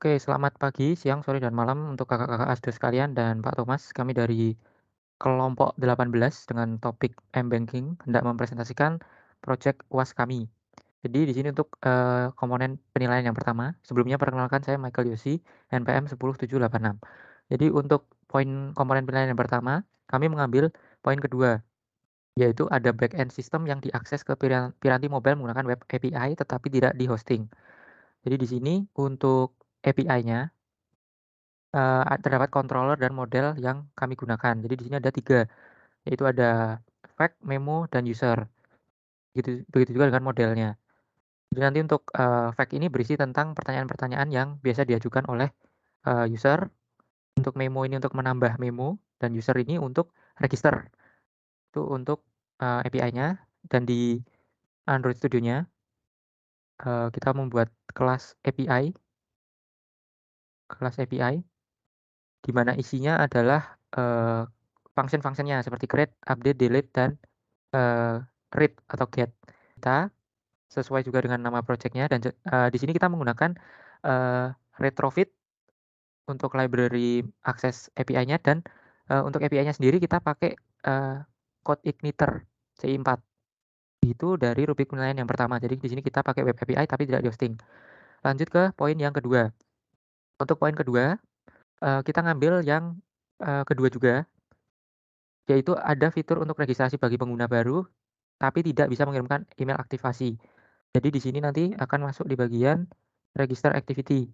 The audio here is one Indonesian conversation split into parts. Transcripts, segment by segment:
Oke, selamat pagi, siang, sore, dan malam untuk kakak-kakak asdos sekalian dan Pak Thomas. Kami dari kelompok 18 dengan topik M-Banking hendak mempresentasikan proyek UAS kami. Jadi di sini untuk komponen penilaian yang pertama, sebelumnya perkenalkan saya Michael Yosi, NPM 10786. Jadi untuk komponen penilaian yang pertama, kami mengambil poin kedua, yaitu ada back-end system yang diakses ke Piranti Mobile menggunakan web API tetapi tidak di hosting. Jadi di sini untuk API-nya terdapat controller dan model yang kami gunakan. Jadi di sini ada 3, yaitu ada fact, memo, dan user. Begitu juga dengan modelnya. Jadi nanti untuk fact ini berisi tentang pertanyaan-pertanyaan yang biasa diajukan oleh user. Untuk memo ini untuk menambah memo, dan user ini untuk register. Itu untuk API-nya. Dan di Android Studio-nya kita membuat kelas API, di mana isinya adalah function-functionnya seperti create, update, delete, dan read atau get. Kita sesuai juga dengan nama projectnya, dan di sini kita menggunakan retrofit untuk library akses API-nya, dan untuk API-nya sendiri kita pakai code igniter CI4. Itu dari rubrik penilaian yang pertama. Jadi di sini kita pakai web API tapi tidak di hosting. Lanjut ke poin yang kedua. Untuk poin kedua, kita ngambil yang kedua juga, yaitu ada fitur untuk registrasi bagi pengguna baru tapi tidak bisa mengirimkan email aktivasi. Jadi di sini nanti akan masuk di bagian register activity.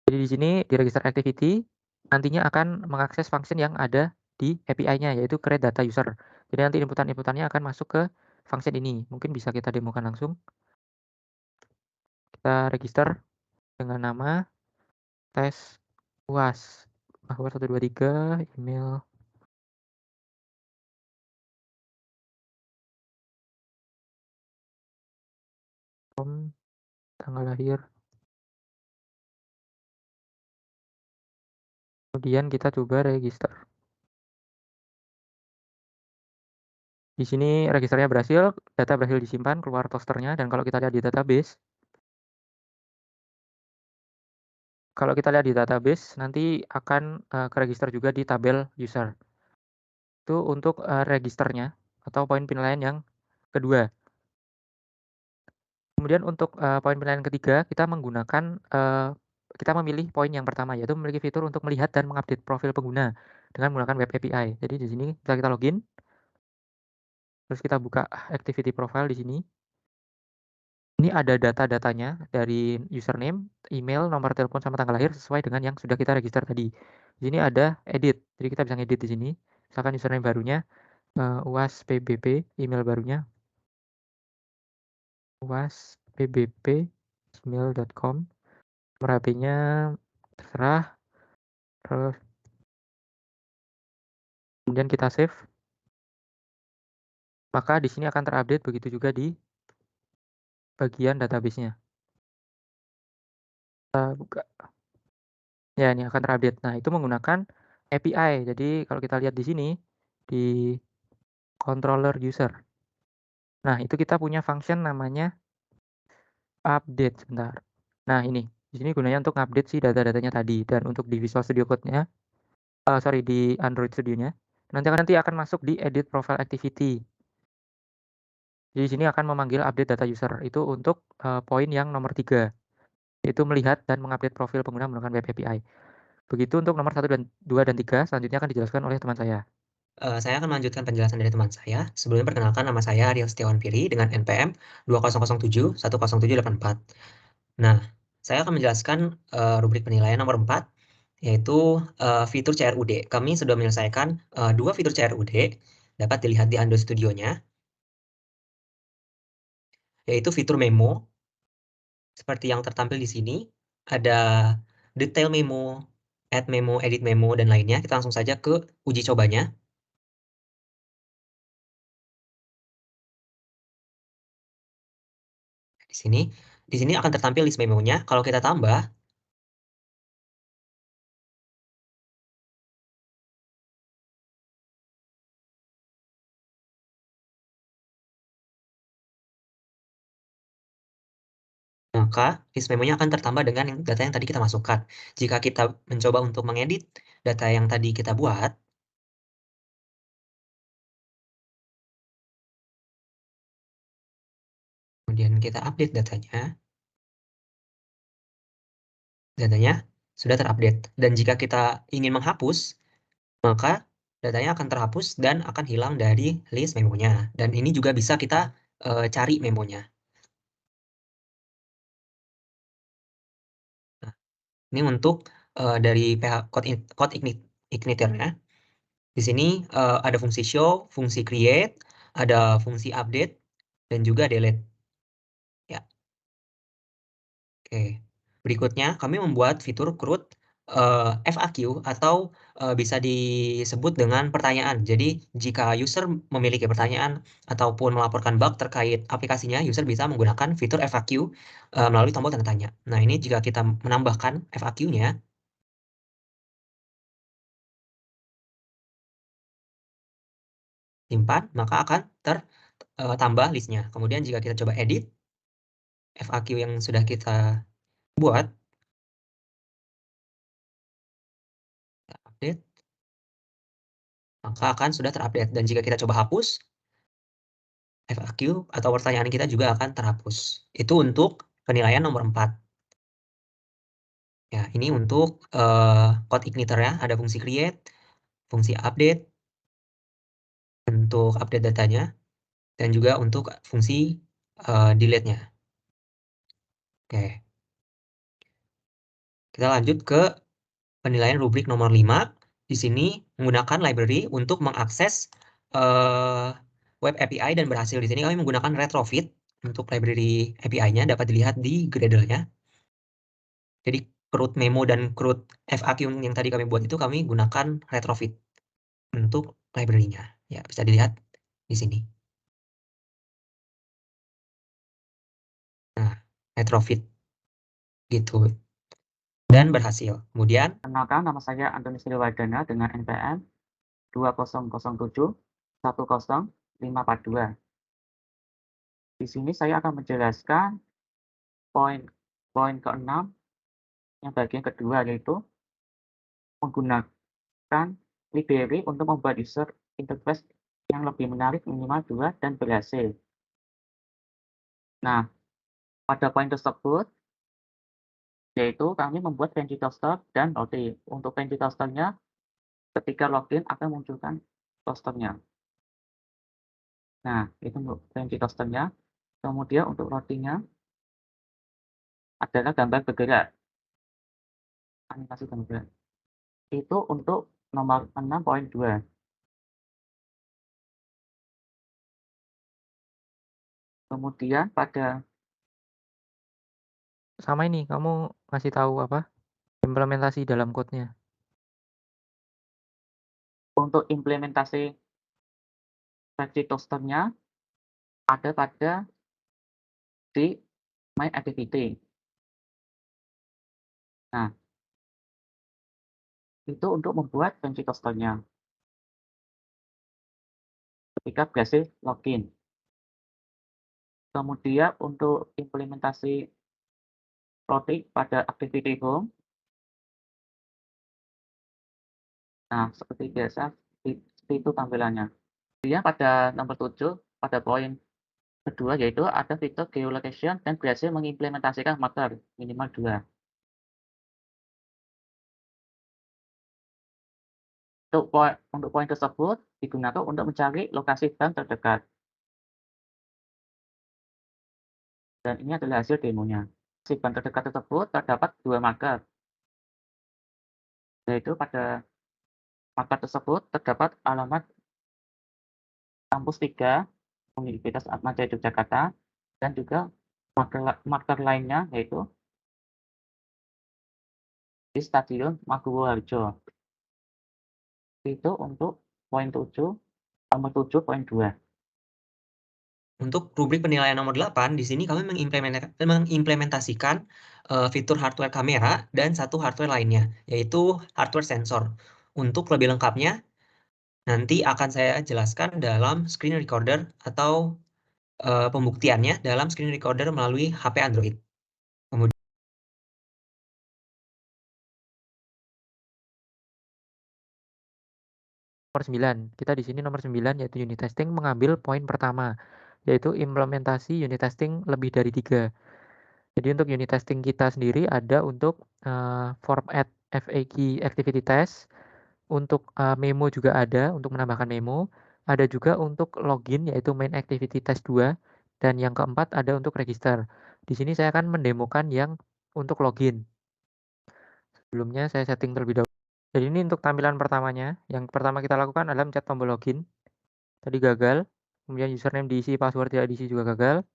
Jadi di sini di register activity nantinya akan mengakses function yang ada di API-nya, yaitu create data user. Jadi nanti inputan-inputannya akan masuk ke function ini. Mungkin bisa kita demokan langsung. Kita register dengan nama tes UAS. Password 123, email, tanggal lahir. Kemudian kita coba register. Di sini registernya berhasil, data berhasil disimpan, keluar toasternya, dan kalau kita lihat di database, nanti akan ke register juga di tabel user. Itu untuk registernya atau poin penilaian yang kedua. Kemudian untuk poin penilaian ketiga, kita memilih poin yang pertama, yaitu memiliki fitur untuk melihat dan mengupdate profil pengguna dengan menggunakan web API. Jadi di sini bisa kita login, terus kita buka activity profile di sini. Ini ada data-datanya dari username, email, nomor telepon, sama tanggal lahir sesuai dengan yang sudah kita register tadi. Di sini ada edit, jadi kita bisa ngedit di sini. Misalkan username barunya UAS PBB, email barunya uaspbb@gmail.com, nomor HP-nya terserah, terus kemudian kita save. Maka di sini akan terupdate, begitu juga di bagian database-nya. Kita buka. Ya, ini akan terupdate. Nah, itu menggunakan API. Jadi kalau kita lihat di sini di controller user. Nah, itu kita punya function namanya update. Sebentar. Nah, ini di sini gunanya untuk update si data-datanya tadi, dan untuk di Visual Studio Code-nya, di Android Studio-nya, nanti akan masuk di edit profile activity. Di sini akan memanggil update data user. Itu untuk poin yang nomor 3, yaitu melihat dan mengupdate profil pengguna menggunakan web API. Begitu untuk nomor 1 dan 2 dan 3, selanjutnya akan dijelaskan oleh teman saya. Saya akan melanjutkan penjelasan dari teman saya. Sebelumnya perkenalkan, nama saya Riel Setiawan Piri dengan NPM 2007-10784. Nah, saya akan menjelaskan rubrik penilaian nomor 4, yaitu fitur CRUD. Kami sudah menyelesaikan 2 fitur CRUD, dapat dilihat di Android Studio-nya, yaitu fitur memo, seperti yang tertampil di sini. Ada detail memo, add memo, edit memo, dan lainnya. Kita langsung saja ke uji cobanya. Di sini akan tertampil list memonya. Kalau kita tambah, nah, maka list memonya akan tertambah dengan data yang tadi kita masukkan. Jika kita mencoba untuk mengedit data yang tadi kita buat, kemudian kita update datanya sudah terupdate. Dan jika kita ingin menghapus, maka datanya akan terhapus dan akan hilang dari list memonya. Dan ini juga bisa kita cari memonya. Nah, ini untuk dari code igniternya. Di sini ada fungsi show, fungsi create, ada fungsi update, dan juga delete. Ya, oke. Berikutnya, kami membuat fitur CRUD FAQ atau bisa disebut dengan pertanyaan. Jadi, jika user memiliki pertanyaan ataupun melaporkan bug terkait aplikasinya, user bisa menggunakan fitur FAQ melalui tombol tanda tanya. Nah, ini jika kita menambahkan FAQ-nya, simpan, maka akan tertambah listnya. Kemudian jika kita coba edit FAQ yang sudah kita buat, update, maka akan sudah terupdate. Dan jika kita coba hapus, FAQ atau pertanyaan kita juga akan terhapus. Itu untuk penilaian nomor 4. Ya, ini untuk code igniter ya, ada fungsi create, fungsi update, untuk update datanya, dan juga untuk fungsi delete-nya. Oke. Kita lanjut ke penilaian rubrik nomor 5. Di sini menggunakan library untuk mengakses web API dan berhasil. Di sini kami menggunakan retrofit untuk library API-nya, dapat dilihat di Gradle-nya. Jadi CRUD memo dan CRUD FAQ yang tadi kami buat itu kami gunakan retrofit untuk library-nya. Ya, bisa dilihat di sini. Nah, retrofit gitu. Dan berhasil. Kemudian, Kenalkan, nama saya Antoni Sriwardana dengan NPM 2007 10542. Di sini saya akan menjelaskan poin ke-6 yang bagian kedua, yaitu menggunakan library untuk membuat user interface yang lebih menarik, minimal 2, dan berhasil. Nah, pada poin tersebut, yaitu kami membuat Pantry Toaster dan roti. Untuk Pantry Toaster-nya, ketika login akan munculkan toasternya. Nah, itu untuk Pantry Toaster-nya. Kemudian untuk rotinya adalah gambar bergerak, animasi gambar. Itu untuk nomor 6.2. Kemudian pada sama ini kamu ngasih tahu apa? Implementasi dalam code-nya. Untuk implementasi versi toaster-nya ada pada di My Activity. Nah, itu untuk membuat versi toaster-nya ketika berhasil login. Kemudian untuk implementasi roti pada Activity Home, nah seperti biasa, seperti itu tampilannya. Kemudian pada nomor 7, pada poin kedua, yaitu ada fitur geolocation dan berhasil mengimplementasikan marker minimal 2. Untuk poin tersebut digunakan untuk mencari lokasi bank terdekat. Dan ini adalah hasil demonya. Lokasi bank terdekat tersebut terdapat 2 marker, yaitu pada marker tersebut terdapat alamat kampus 3 Universitas Atmajaya Yogyakarta, dan juga marker lainnya yaitu di Stadion Maguwoharjo. Itu untuk poin 7, nomor 7.2. untuk rubrik penilaian nomor 8, di sini kami mengimplementasikan fitur hardware kamera dan satu hardware lainnya, yaitu hardware sensor. Untuk lebih lengkapnya, nanti akan saya jelaskan dalam screen recorder atau pembuktiannya dalam screen recorder melalui HP Android. nomor 9. Kita di sini nomor 9 yaitu unit testing mengambil poin pertama, yaitu implementasi unit testing lebih dari 3. Jadi untuk unit testing kita sendiri ada untuk format FAQ activity test, untuk memo juga ada untuk menambahkan memo, ada juga untuk login yaitu main activity test 2, dan yang keempat ada untuk register. Di sini saya akan mendemokan yang untuk login. Sebelumnya saya setting terlebih dahulu. Jadi ini untuk tampilan pertamanya. Yang pertama kita lakukan adalah mencet tombol login. Tadi gagal. Kemudian username diisi, password tidak diisi juga gagal.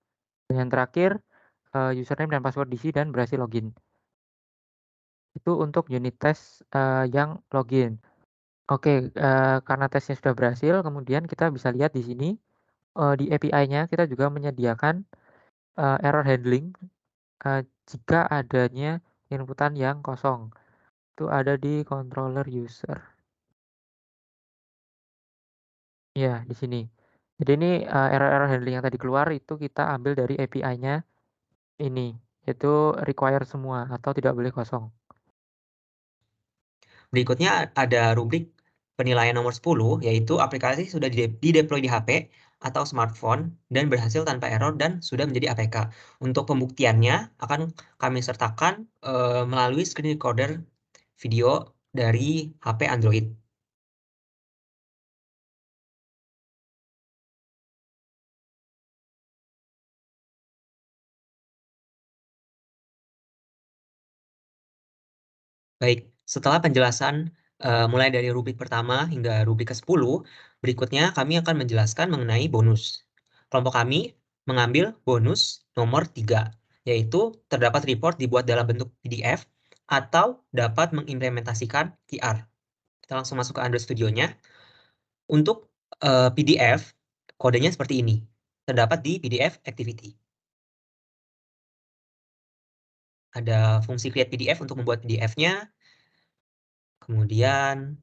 Dan yang terakhir username dan password diisi dan berhasil login. Itu untuk unit test yang login. Oke, karena tesnya sudah berhasil, kemudian kita bisa lihat di sini di API-nya kita juga menyediakan error handling jika adanya inputan yang kosong. Itu ada di controller user. Ya, di sini. Jadi ini error-error handling yang tadi keluar itu kita ambil dari API-nya ini, yaitu require semua atau tidak boleh kosong. Berikutnya ada rubrik penilaian nomor 10, yaitu aplikasi sudah di-deploy di HP atau smartphone dan berhasil tanpa error dan sudah menjadi APK. Untuk pembuktiannya akan kami sertakan melalui screen recorder video dari HP Android. Baik, setelah penjelasan mulai dari rubrik pertama hingga rubrik ke-10, berikutnya kami akan menjelaskan mengenai bonus. Kelompok kami mengambil bonus nomor 3, yaitu terdapat report dibuat dalam bentuk PDF atau dapat mengimplementasikan QR. Kita langsung masuk ke Android Studio-nya. Untuk PDF, kodenya seperti ini. Terdapat di PDF Activity. Ada fungsi create PDF untuk membuat PDF-nya, kemudian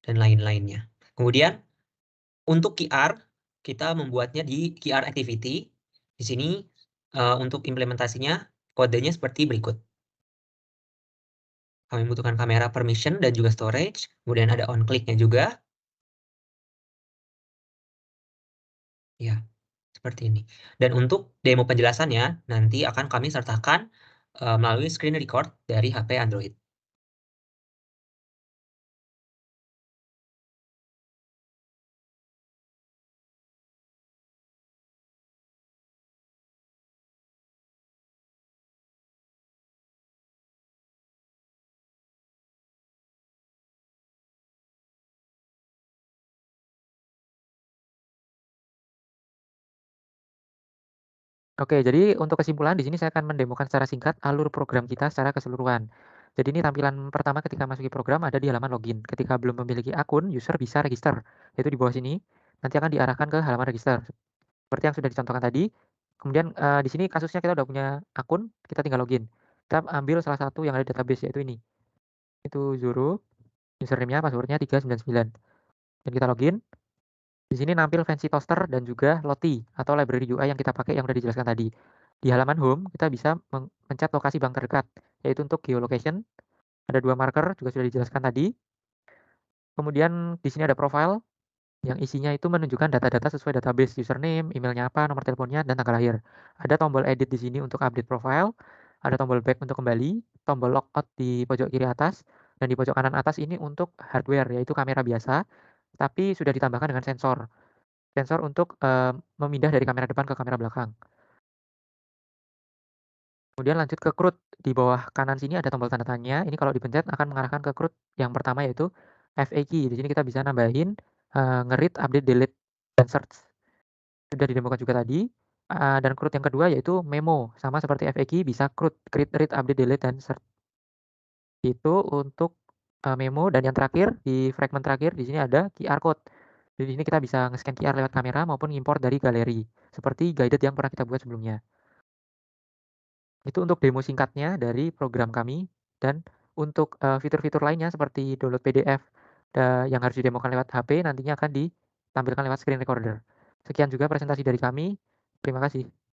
dan lain-lainnya. Kemudian untuk QR, kita membuatnya di QR Activity. Di sini untuk implementasinya kodenya seperti berikut. Kami membutuhkan kamera permission dan juga storage. Kemudian ada on click-nya juga. Ya, seperti ini. Dan untuk demo penjelasannya, nanti akan kami sertakan melalui screen record dari HP Android. Oke, jadi untuk kesimpulan di sini saya akan mendemokan secara singkat alur program kita secara keseluruhan. Jadi ini tampilan pertama ketika masuki program ada di halaman login. Ketika belum memiliki akun, user bisa register. Yaitu di bawah sini, nanti akan diarahkan ke halaman register. Seperti yang sudah dicontohkan tadi. Kemudian di sini kasusnya kita udah punya akun, kita tinggal login. Kita ambil salah satu yang ada di database yaitu ini. Itu Zuru, username-nya, password-nya 399. Dan kita login. Di sini nampil fancy toaster dan juga Lottie atau library UI yang kita pakai yang sudah dijelaskan tadi. Di halaman home, kita bisa mencet lokasi bank terdekat, yaitu untuk geolocation. Ada 2 marker, juga sudah dijelaskan tadi. Kemudian di sini ada profile, yang isinya itu menunjukkan data-data sesuai database, username, emailnya apa, nomor teleponnya, dan tanggal lahir. Ada tombol edit di sini untuk update profile, ada tombol back untuk kembali, tombol logout di pojok kiri atas, dan di pojok kanan atas ini untuk hardware, yaitu kamera biasa, tapi sudah ditambahkan dengan sensor. Sensor untuk memindah dari kamera depan ke kamera belakang. Kemudian lanjut ke CRUD. Di bawah kanan sini ada tombol tanda tanya. Ini kalau dipencet akan mengarahkan ke CRUD yang pertama yaitu FAQ. Di sini kita bisa nambahin nge-read, update, delete, dan search. Sudah didemokan juga tadi. Dan CRUD yang kedua yaitu memo. Sama seperti FAQ bisa CRUD, create, read, update, delete, dan search. Itu untuk memo. Dan yang terakhir, di fragment terakhir di sini ada QR code. Di sini kita bisa nge-scan QR lewat kamera maupun import dari galeri. Seperti guided yang pernah kita buat sebelumnya. Itu untuk demo singkatnya dari program kami, dan untuk fitur-fitur lainnya seperti download PDF yang harus didemokan lewat HP nantinya akan ditampilkan lewat screen recorder. Sekian juga presentasi dari kami. Terima kasih.